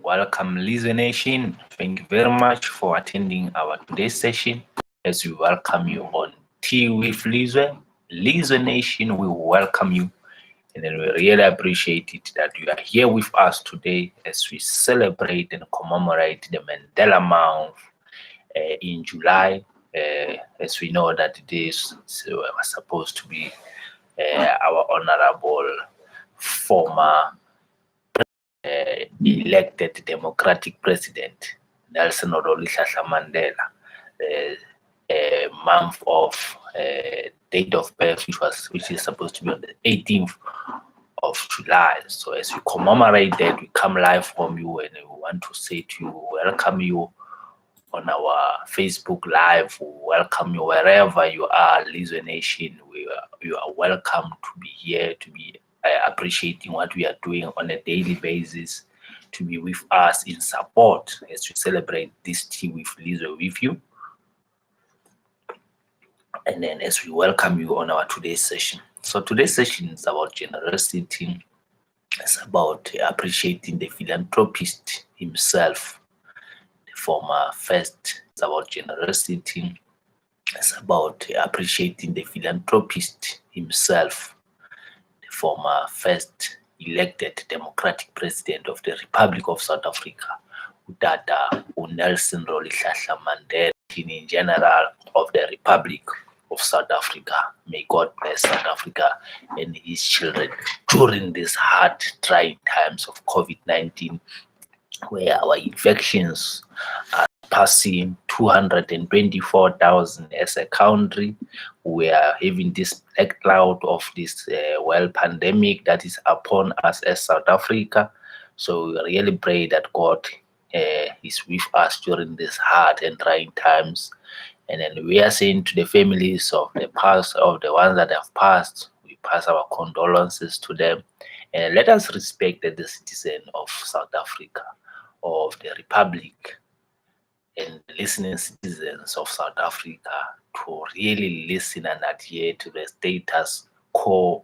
Welcome, Lizwe Nation. Thank you very much for attending our today's session. As we welcome you on Tea with Lizwe. Lizwe Nation, we welcome you, and then we really appreciate it that you are here with us today as we celebrate and commemorate the Mandela Month in July. As we know that this was supposed to be our honorable former elected democratic president Nelson Rolihlahla Mandela, month of date of birth, which is supposed to be on the 18th of July. So as we commemorate that, we come live from you, and we want to say to you, welcome you on our Facebook Live. We welcome you wherever you are, Lizwe Nation. You are welcome to be here, to be appreciating what we are doing on a daily basis, to be with us in support as we celebrate this Tea with Lizwe with you. And then as we welcome you on our today's session. So today's session is about generosity. It's about appreciating the philanthropist himself, the former first. It's about generosity. It's about appreciating the philanthropist himself, the former first elected democratic president of the Republic of South Africa, Utata Nelson Rolihlahla Mandela, in general of the Republic of South Africa. May God bless South Africa and his children during these hard, trying times of COVID-19, where our infections are passing 224,000 as a country. We are having this black cloud of this world pandemic that is upon us as South Africa. So we really pray that God is with us during these hard and trying times. And then we are saying to the families of the past, of the ones that have passed, we pass our condolences to them. And let us respect the citizen of South Africa, of the Republic, and the listening citizens of South Africa to really listen and adhere to the status quo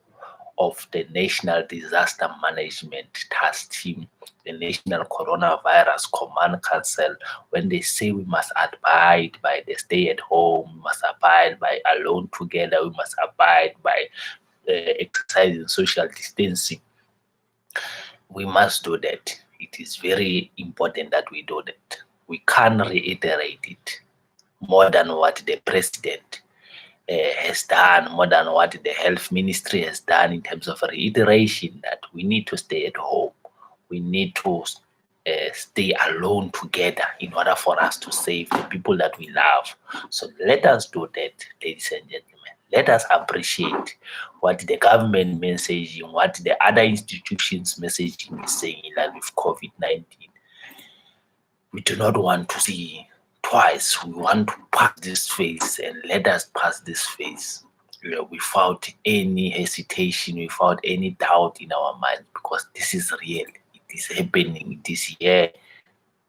of the National Disaster Management Task Team, the National Coronavirus Command Council, when they say we must abide by the stay at home, we must abide by alone together, we must abide by exercising social distancing. We must do that. It is very important that we do that. We can't reiterate it more than what the president has done, more than what the health ministry has done in terms of reiteration that we need to stay at home. We need to stay alone together in order for us to save the people that we love. So let us do that, ladies and gentlemen. Let us appreciate what the government messaging, what the other institutions messaging is saying in line with COVID-19. We do not want to see twice. We want to pass this phase, and let us pass this phase without any hesitation, without any doubt in our mind, because this is real. It is happening this year.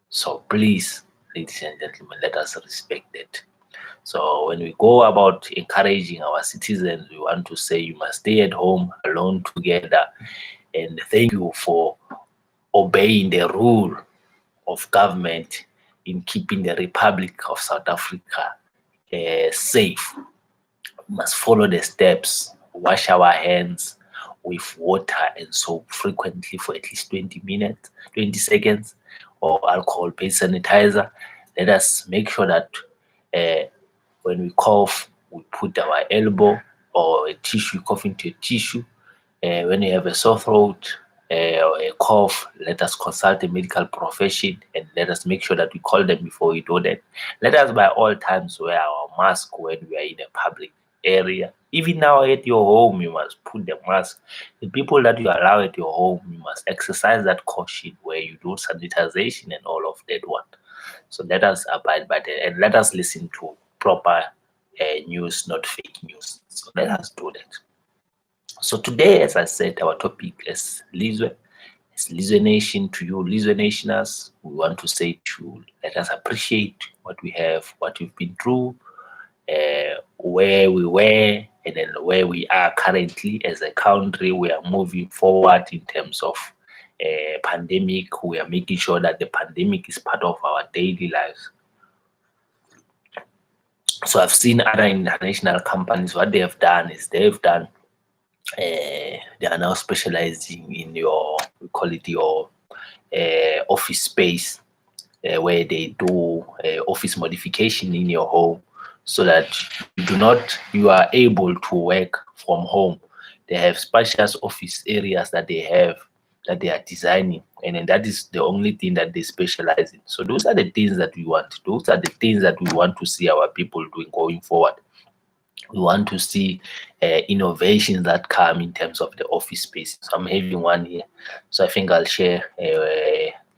So please, ladies and gentlemen, let us respect it. So when we go about encouraging our citizens, we want to say you must stay at home alone together, and thank you for obeying the rule of government in keeping the Republic of South Africa safe. We must follow the steps, wash our hands with water and soap frequently for at least 20 seconds, or alcohol-based sanitizer. Let us make sure that when we cough, we put our elbow or a tissue, cough into a tissue. When you have a sore throat, or a cough, let us consult a medical profession, and let us make sure that we call them before we do that. Let us by all times wear our mask when we are in a public area. Even now at your home, you must put the mask. The people that you allow at your home, you must exercise that caution where you do sanitization and all of that one. So let us abide by that, and let us listen to proper news, not fake news. So let us do that. So today, as I said, our topic is Lizwe. It's Lizwe Nation. To you, Lizwe Nationers, we want to say to you, let us appreciate what we have, what we've been through, where we were, and then where we are currently as a country. We are moving forward in terms of pandemic. We are making sure that the pandemic is part of our daily lives. So I've seen other international companies, what they have done is they are now specializing in your, we call it your office space, where they do office modification in your home, so that you are able to work from home. They have spacious office areas that they are designing, and then that is the only thing that they specialize in. So those are the things that we want. Those are the things that we want to see our people doing going forward. We want to see innovations that come in terms of the office space. So I'm having one here. So I think I'll share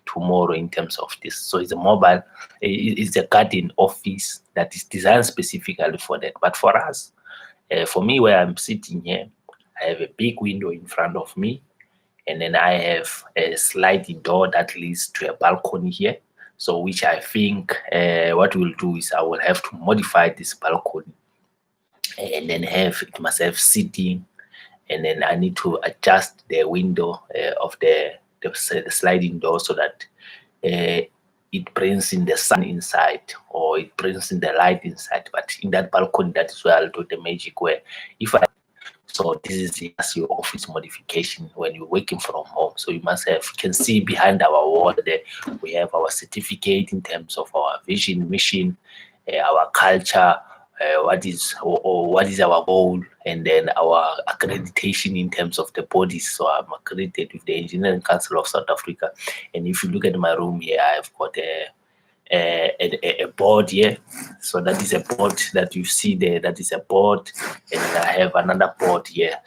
tomorrow in terms of this. So it's a mobile, it's a garden office that is designed specifically for that. But for us, for me, where I'm sitting here, I have a big window in front of me, and then I have a sliding door that leads to a balcony here. So which I think what we'll do is I will have to modify this balcony, and then it must have seating, and then I need to adjust the window of the sliding door so that it brings in the sun inside, or it brings in the light inside. But in that balcony, that is where I'll do the magic, where so this is just your office modification when you're working from home. So you can see behind our wall there, we have our certificate in terms of our vision, mission, our culture, what is our goal, and then our accreditation in terms of the bodies. So I'm accredited with the Engineering Council of South Africa, and if you look at my room here, I've got a board here. So that is a board that you see there. That is a board, and then I have another board here,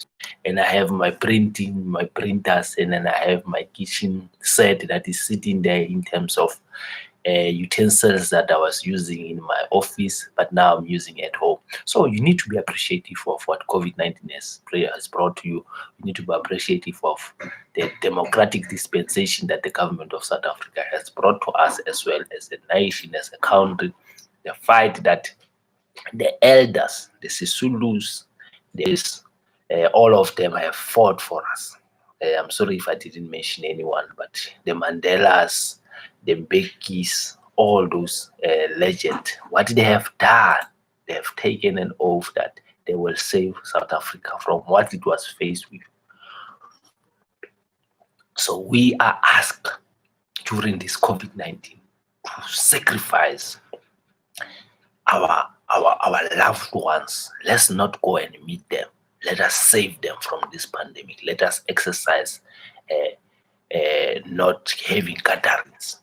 and I have my printers, and then I have my kitchen set that is sitting there in terms of utensils that I was using in my office, but now I'm using at home. So you need to be appreciative of what COVID-19 has brought to you. You need to be appreciative of the democratic dispensation that the government of South Africa has brought to us, as well as a nation, as a country. The fight that the elders, the Sisulus, all of them have fought for us. I'm sorry if I didn't mention anyone, but the Mandelas, the Mbekis, all those legends, what they have done, they have taken an oath that they will save South Africa from what it was faced with. So we are asked during this COVID-19 to sacrifice our loved ones. Let's not go and meet them. Let us save them from this pandemic. Let us exercise not having gatherings.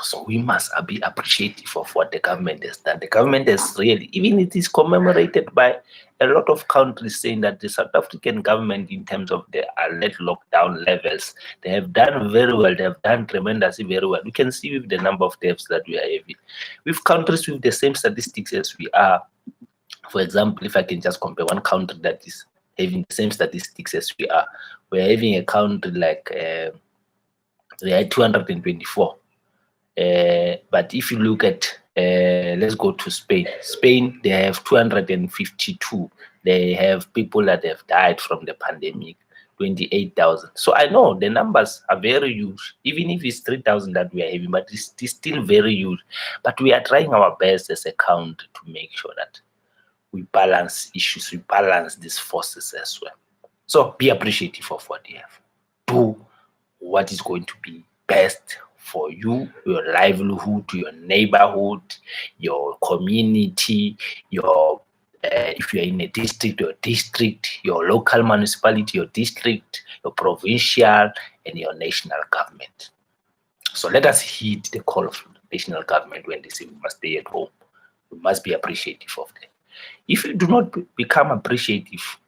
So we must be appreciative of what the government has done. The government has really, even it is commemorated by a lot of countries, saying that the South African government, in terms of the alert lockdown levels, they have done very well. They have done tremendously very well. We can see with the number of deaths that we are having. With countries with the same statistics as we are, for example, if I can just compare one country that is having the same statistics as we are, we are having a country like we are 224. But if you look at, let's go to Spain. Spain, they have 252. They have people that have died from the pandemic, 28,000. So I know the numbers are very huge, even if it's 3,000 that we are having, but it's still very huge. But we are trying our best as a country to make sure that we balance issues, we balance these forces as well. So be appreciative of what you have. Do what is going to be best for you, your livelihood, your neighborhood, your community, your if you're in a district, your local municipality, your district, your provincial, and your national government. So let us heed the call of national government when they say we must stay at home. We must be appreciative of them. If you do not become appreciative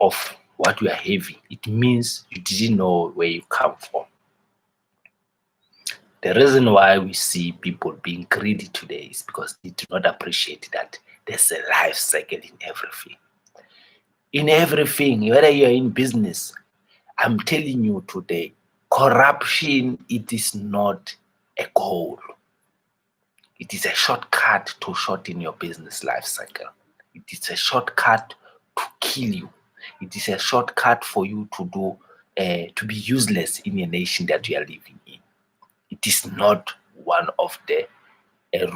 of what you are having, it means you didn't know where you come from. The reason why we see people being greedy today is because they do not appreciate that there's a life cycle in everything. In everything, whether you're in business, I'm telling you today, corruption, it is not a goal. It is a shortcut to shorten your business life cycle. It is a shortcut to kill you. It is a shortcut for you to be useless in a nation that you are living in. It is not one of the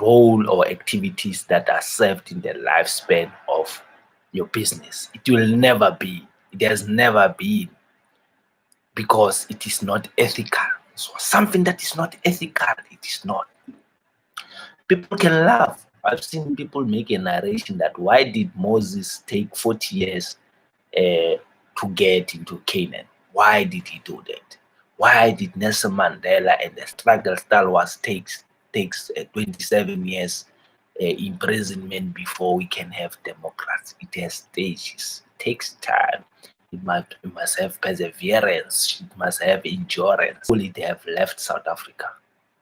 role or activities that are served in the lifespan of your business. It will never be. It has never been, because it is not ethical. So something that is not ethical, it is not. People can laugh. I've seen people make a narration that why did Moses take 40 years to get into Canaan? Why did he do that? Why did Nelson Mandela and the struggle stalwarts takes 27 years imprisonment before we can have democracy? It has stages. It takes time. It must have perseverance. It must have endurance. Will it have left South Africa?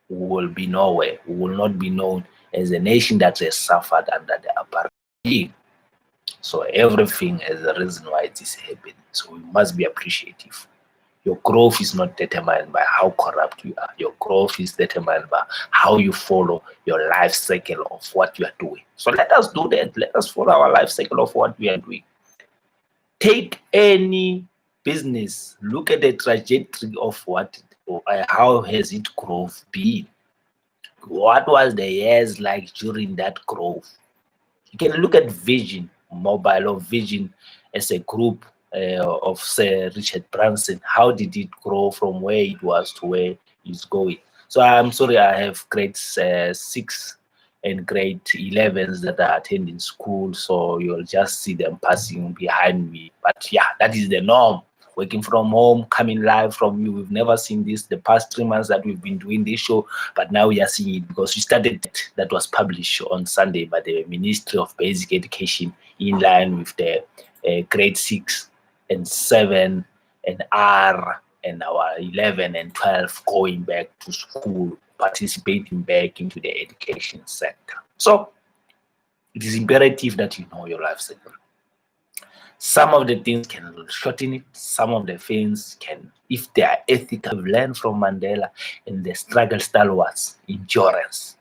We will be nowhere. We will not be known as a nation that has suffered under the apartheid. So everything is the reason why it is happening. So we must be appreciative. Your growth is not determined by how corrupt you are. Your growth is determined by how you follow your life cycle of what you are doing. So let us do that. Let us follow our life cycle of what we are doing. Take any business, look at the trajectory of how has its growth been. What was the years like during that growth? You can look at Vision Mobile or Vision as a group of, say, Richard Branson. How did it grow from where it was to where it's going? So I'm sorry, I have grade 6 and grade 11s that are attending school, so you'll just see them passing behind me. But yeah, that is the norm. Working from home, coming live from you. We've never seen this the past 3 months that we've been doing this show, but now we are seeing it because we started that was published on Sunday by the Ministry of Basic Education in line with the grade 6 and 7 and R and our 11 and 12 going back to school, participating back into the education sector. So it is imperative that you know your life cycle. Some of the things can shorten it. Some of the things can, if they are ethical, learn from Mandela and the struggle stalwarts: endurance,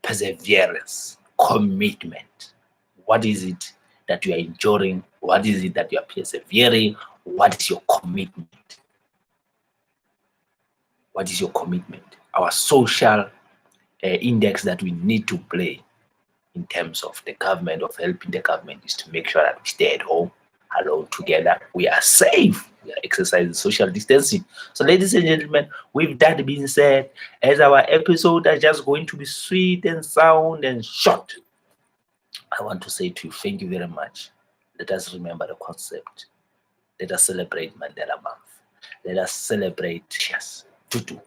perseverance, commitment. What is it that you are enduring? What is it that you are persevering? What is your commitment? What is your commitment? Our social index that we need to play in terms of the government, of helping the government, is to make sure that we stay at home, alone, together. We are safe. We are exercising social distancing. So, ladies and gentlemen, with that being said, as our episode are just going to be sweet and sound and short, I want to say to you, thank you very much. Let us remember the concept. Let us celebrate Mandela Month. Let us celebrate Tutu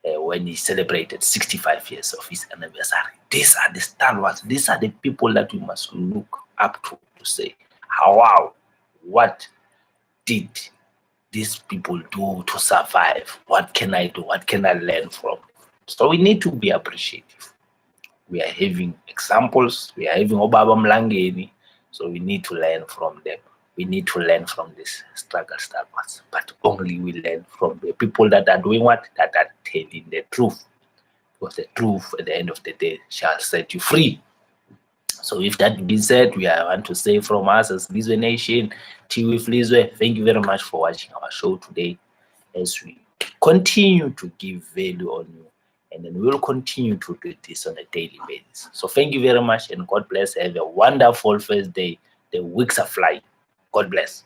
when he celebrated 65 years of his anniversary. These are the stalwarts. These are the people that we must look up to say, wow, what did these people do to survive? What can I do? What can I learn from? So we need to be appreciative. We are having examples. We are having Obaba Mlangeni. So we need to learn from them. We need to learn from this struggle stalwarts. But only we learn from the people that are doing what? That are telling the truth. Because the truth at the end of the day shall set you free. So with that being said, I want to say from us as Lizwe Nation, Tea with Lizwe, thank you very much for watching our show today as we continue to give value on you. And then we will continue to do this on a daily basis. So thank you very much and God bless. Have a wonderful first day. The weeks are flying. God bless.